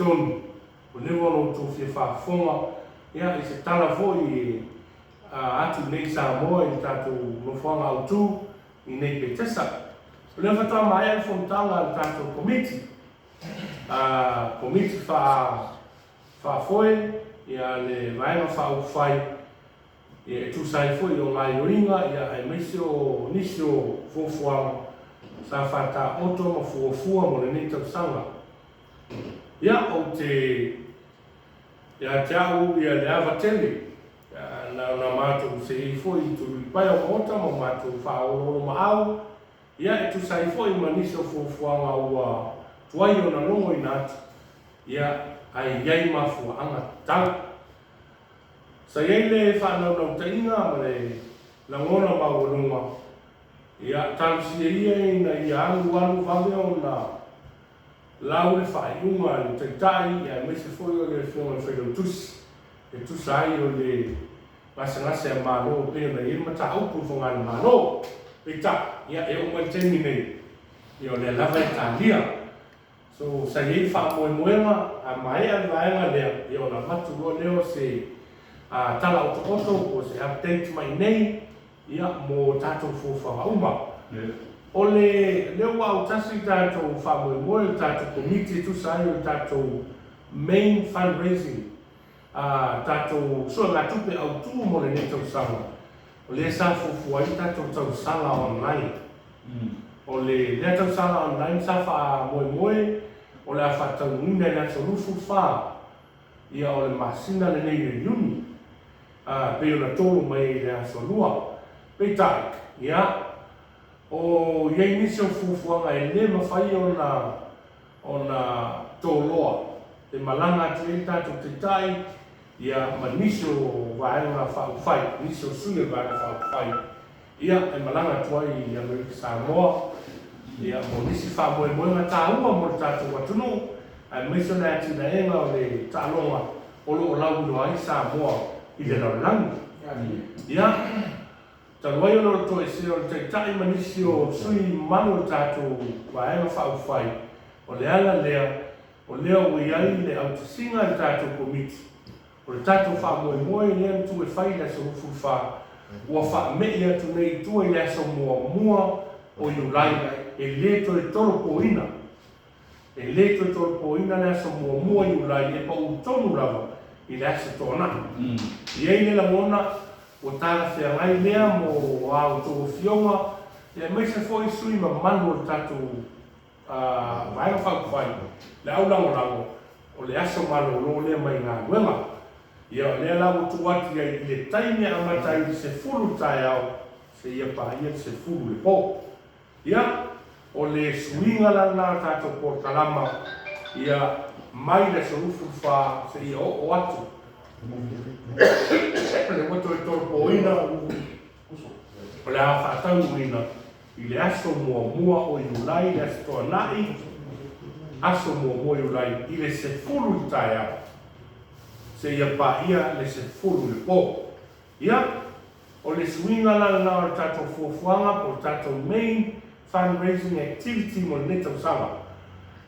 ton o le wono to fi fa fonga ia I se tala foi atu nei Samoa I tatu mofonga autu I nei Petesa. O le fata mai al fontanga tatu komiti. Komiti fa foi ia le vaenga fa ufai ia tu sai foi o ngai oinga ia e mesio nisio fofuanga sa fata oto ma fuafua mo le nei tausanga. Ia o te ia te au ia le avatele na mātou se I foi tu pai o mota mo mātou whaololo ma au ia e tu sai foi ma nisio fuafuanga ua tuai o na longo I nāt ia ai iai mafua anga tau sa iai le whanau tainga ma le langona ma walunga ia tau si ia ina ia alu vame o na lau le whaiunga le taitai ia mese foi o le whionga le whailau tusi e tusai o le ngase a mano pe na irma ta au pu fonga le mano pe ta ia e o manteni nei ia le lava Italia so sa iei wha moenga a mai a vaenga lea ia o na matu roa leo se tala o tokoto o se update mai nei ia mo tatou fofa uma o le leo au tasi tatou wha moe tatou komiti tusai o tatou main fundraising tatou sua ngā tupe au tū mo le nei tausanga. O le sa fufua I tatou tausanga online. O le lea tausanga online sa wha moe o le a whatau ngune le ato rufu wha ia o le masina le nei le yuni. Pe o na tolu mai le aso lua. Pe tai, ia. O iei nisi o fufuanga e le mawhai o na toloa. E malanga atu e tatou te tai ia ma nisi o vaenga whauwhai, nisi o sui vaenga whauwhai. Ia e malanga tuai I Amerika Samoa, ia mo nisi whamoemoenga tāua mo le tātou watunu, ai meso na ati na enga o le tālonga o lo o lau no ai Samoa I le laulangi. Ia, taluai o lo to e se o le taitai ma nisi o sui manu le tātou vaenga whauwhai, o le ala lea, o lea ui ai le autisinga le tātou komiti. O le tātou wha moe lea tu e whai le so ufu wha. Ua wha mei atu nei tu e lea so mua o iulai. E le to e tolo po ina. E le to e tolo po ina lea so mua iulai. E pa utonu lava I lea so tōna. I ei le langona o tāla whea ngai lea mo au tō fionga. E mei se fo sui ma manu o le tātou vaenga whauwhai. Le au lango o le aso malo lo le mai ngā nuenga. Ia lea lau tuati ai le taime amatai se fulu tai au, se ia pahia se fulu le po. Ia, o le suinga lana tātou portalama, ia mai le sorufu wha se ia o atu. Le wato e torpo ina, o le a whatau ina, I le aso mua o iulai, le aso toa nai, aso mua iulai, I le se fulu tai au. Se ia paia le se fulu le po. Ia, o le suinga lana o tatou fuafuanga po tatou main fundraising activity mo le tausanga.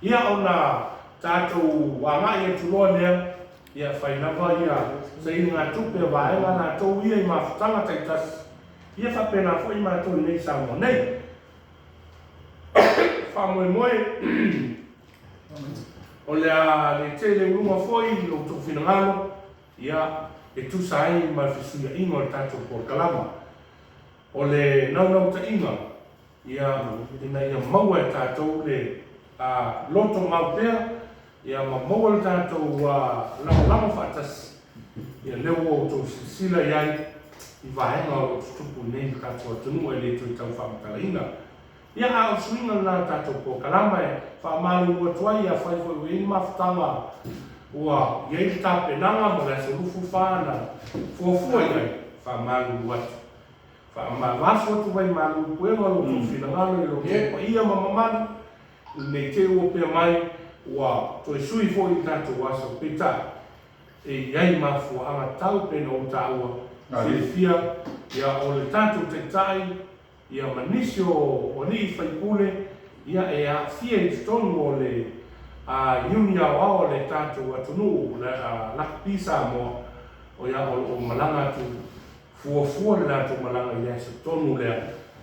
Ia o na tatou wangai e tuloa lea, ia whainava ia, se i ngā tupe vaenga nā tau ia I mawhutanga taitas. Ia whapena fo I mātou I nei Samoa nei. Whamoe o le tele unga foi o tō whinangalo, ia e tusai ma whisuia inga o tātou porkalama. O le naunau ta inga, ia ina ia maua e tātou le loto ngau pēr, ia ma maua le tātou lama whātas, ia leo o tō sila iai, I vaenga o tupu nei katoa tunu e le tō I tau whamatala inga. Ia a o suinga nā tātou po kalama e whaamālu ua tuai a whaifoi ui mawhtanga ua iei tāpenanga mo le so rufu whāna fuafua iai whaamālu ua tu. Whaamāwafu atu wai mālu puenga lo tō whinangalo I lo tō ia mamamanu nei te ua pia mai ua tō e sui fo I tātou aso pita e iai mafua anga tau pena o tāua whiwhia ia o le tātou te tai ia manisio o ni whaipule ia e a fia I tonu o le Iuni au le tātou atunu la pisa mo o ia o malanga tu fua le tātou malanga ia se tonu lea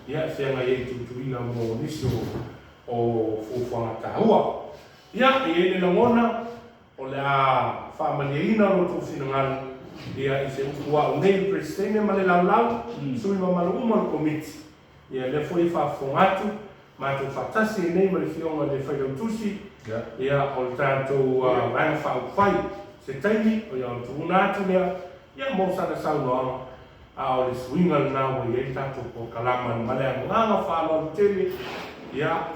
ia whianga i tutuina mo niso o fufuanga tāua. Ia i ene langona o le a whamaliaina roto whinangana ia i se ukua o nei presidene ma le laulau sui ma maluma le komiti. Ia le foi whafongatu ma tu whatasi nei ma le fionga le whailautusi ia o le tātou vanga whauwhai se taimi o ia o tuuna atu lea ia mo sana saunoanga a o le swinga le nao i e tātou po kalama ma le anganga whanau tele ia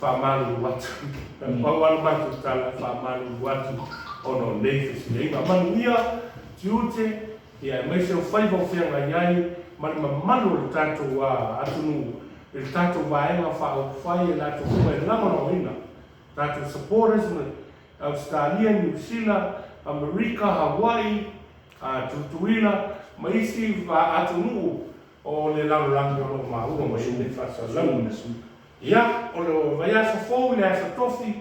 whamalu watu. Pawal matu tala whamalu watu ono nei whesine inga manu ia tiute ia mai se o whaiva o whianga iai mani mamalu le tātou atunu le tātou vaenga whai e lātou kuma e lamano ina tātou supporters Australia, New Zealand, America, Hawaii, tutuina maisi va atunu o le laulangi o lo maua ma i le whasalau. Ia, o le vai asa fōu le asa tofi,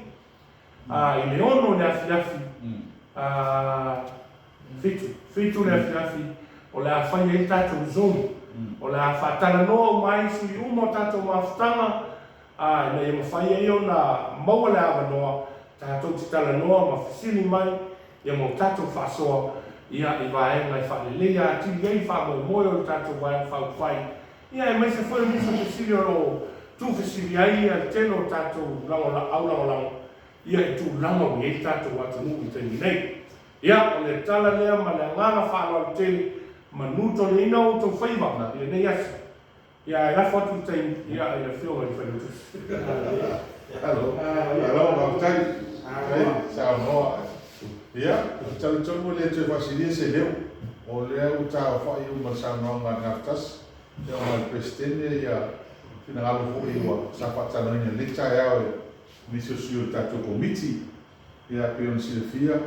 i le ono le afiafi, fitu le afiafi, o le awhai e tātou Zoom, o le awhatala noa mai sui umo tātou mawhtanga, na i mawhai e o na maua le awa noa, tātou titala noa ma whisili mai, ia mo tātou whasoa, ia i vaenga i whalelea, tiri ei whamoe moe o tātou vaenga whauwhai. Ia e mai se whai misa whisili o lo tu whisili ai a teno tātou aulangolango, ia i tū lango i e tātou atanu i tani nei. Ia, o le tala lea ma le nganga whanau tele, ma nuto le ina o tō whaiva, ia nei asa. Ia e rafo atu tani, ia e le whionga i whainutus. Hello, Martin. Ciao, no. Ia, tau tonu le te whasilia se leo. O leo tau whai uma sa noanga ngaftas. Ia o mai presidente ia finangalo fo iwa sa whatana ina le tai au miso sio tātou komiti. Ia peon silfia.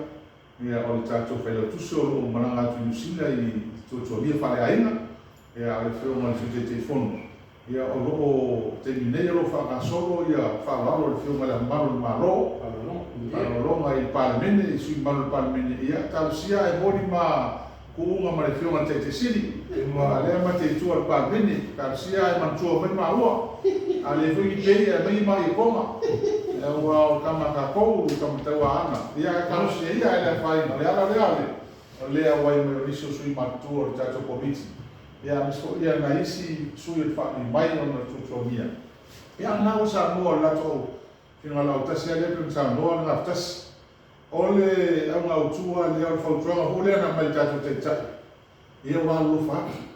Ia o le tātou whailautuso o mananga atu Nusila i tōtoria whare aina. Ia ale whio mai white te whono. Ia o loo te minei alo whakasolo ia whaalalo le whio mai malu malo. Whaalalo i palemene, i sui malu palemene ia. Tausia e mori ma kuunga ma le whio mai te siri. Ma lea ma te tua palemene. Tausia e mantua mai maua. A le whio i pei e mai mai i konga. E ua o kama kakou, kama taua ana. Ia e tausia ia e le whaina. Le ala le ale. O lea wai me riso sui matua o tātou komiti. Ia misko ia na isi sui e whaki mai o na tutonia. Ia nao sa noa lato whina lau tasi a lepun sa noa nga tasi. O le au ngau tua le au whautuanga hule ana mai tātou te tai. Ia walo whaki.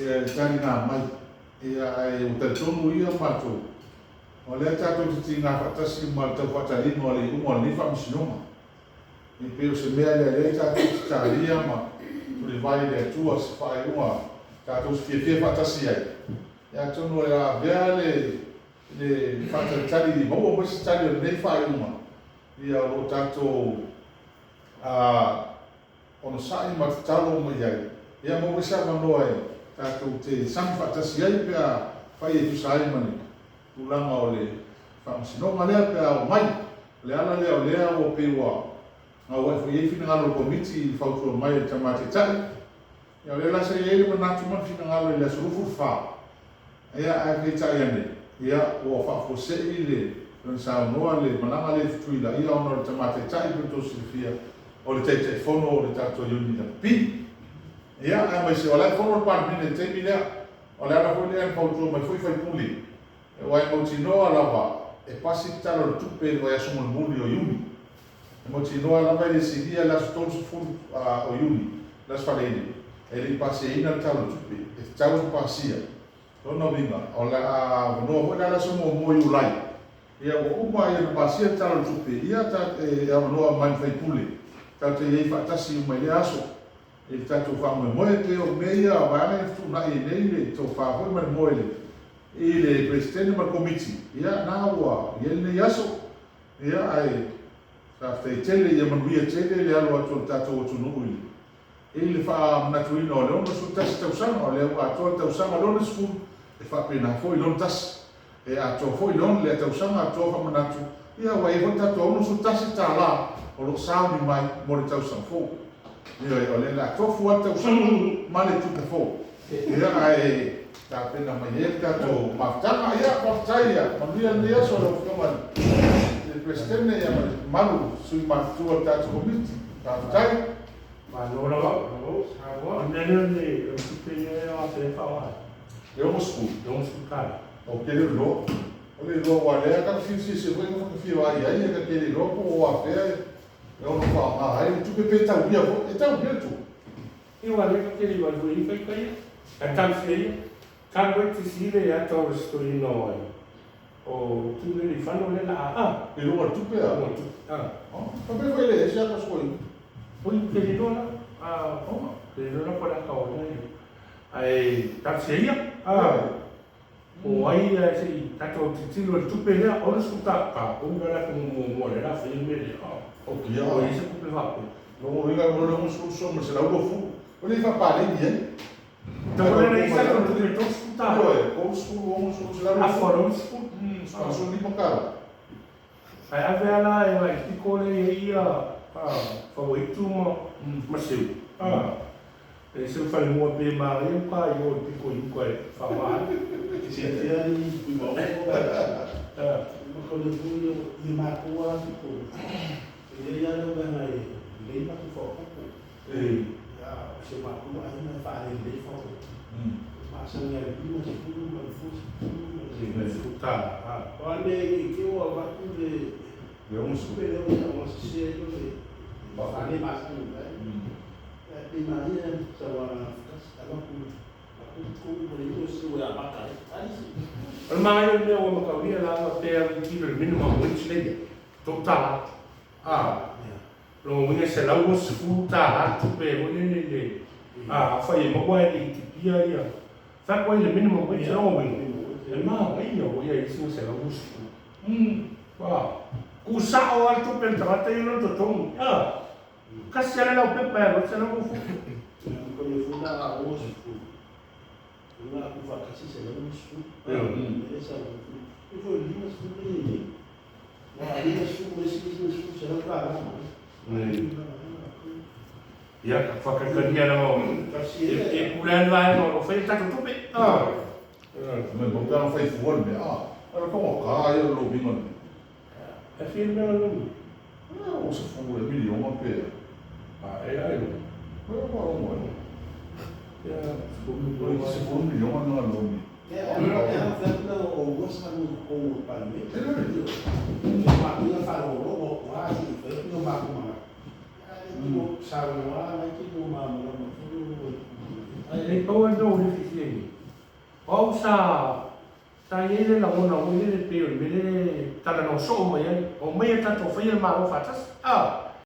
Ia tani ngā mai. Ia e utatonu ia mātou. O le tātou te ngā whatasi ma tau whatarino a le unga ni whamisinoma. I peo se mea le tātou te tāria ma le vai le tua se fai uma tātou se fie whatasi ai. Ia tonu e a vea le whataritari di maua mai se tari o nei fai uma. Ia o tātou ono sai ma te talo mai ai. Ia maua sa manoa e tātou te sami whatasi ai pia fai e tu sai mani. Tulanga o le whamasinonga lea pia o mai. Le ala lea o lea o pewa. Nga ua fo yei finangalo komiti i whautua mai e tamate tai. Ia le lasa i eile manatu man finangalo i la surufu wha. Ia a kei tai ane. Ia ua whafo se i le sao noa le mananga le futuila. Ia ona le tamate tai puto silifia. O le teite fono o le tato yuni na pi. Ia a mai se o lai fono le parmine te mi lea. O le ala fo lea ni whautua mai fui fai puli. E wai mauti noa lava. E pasi talo le tupe i wai asumul muli o yuni. Mo tinoa lava le sigia las tons fun o yuni las falene e li paseina talo tupi e tau pasia no vinga o la no ho la so mo yulai ia o uma ia pasia talo tupi ia ta e no mai fai puli ta te ia fatasi mai aso e ta tu fa mo e te o meia va ne tu na e nei le to fa ho mai mo ele e le presidente ma committee ia na wa ia ne aso ia ai Taftai tele ia manuia tele le alo atu tātou atu nui. E le wha manatuina o le ono su tasi tausanga o le atu tausanga lona sku e wha pena foi lona tasi. E ato foi lona le tausanga ato wha manatu ia wai ho ta to no su tasi ta la o lo sa mi mai mo le tau sa fo ia o le la to fu ata sa ma le tu fo ia ai ta pena mai e ta to ma ta ia pa ta ia ma ia so lo ko ma le presidente ia malu su ma tu ta to komiti ta ta ma no la va nene o tupe ia se fa wa eu moscu don't scucare o que ele lo ele lo guarda a fi se foi no que vai aí que ele lo o a fé eu não falo aí tu que peta o dia então tu io guarda che li vuoi voi fai kai a tal sei kan voi ti si le a to sto in noi o tu le fanno le la ele lo tu pe também foi ele já passou foi poi che li dona che li dona por la causa ai tal sei o ai sei tato ti lo tu pe le o su ta ka o gara como mo le la filme le o que o isso que va não liga não solução mas será o fu ele vai parar ele então ele isso é tudo que tu escutar como se será a fora o escuta só nem com cara aí a vela é vai que cole aí favorito mas seu se eu falei uma bem mais eu pai eu pico em qual falar se tem ali igual quando eu fui e marcou a ficou ele já não vai nem para tu foco se marcou aí não faz ele foco mas não é tudo mas fosse escutar olha que eu abato de eu superei uma sociedade que falei bastante imagina se ela ma io ne ho una cauria la per il minimo wage lei totale lo vuoi se la uno sfrutta tu per vuoi fai ma guai di pia ia fa poi il minimo wage no ma io voglio se la uno wow usao alto per trattare io non to Cassiare la per bello, se non fu. Quando eu fui na hoje, fui lá com vacação, se não me essa eu vou ali mas não tem ali mas fui mas será claro ia fa che cagliano e pure vai no lo fai tanto tu beh mas não faz fome era como caio lo bingo è film non não se for um milhão a pé é se for um milhão não é nome ela fala o gosto com o parlamento a falou lá foi no marco sabe lá mas que no marco e poi no difficile o sa ele la una ele pe ele tala no so mai o mai tanto fai il maro fatas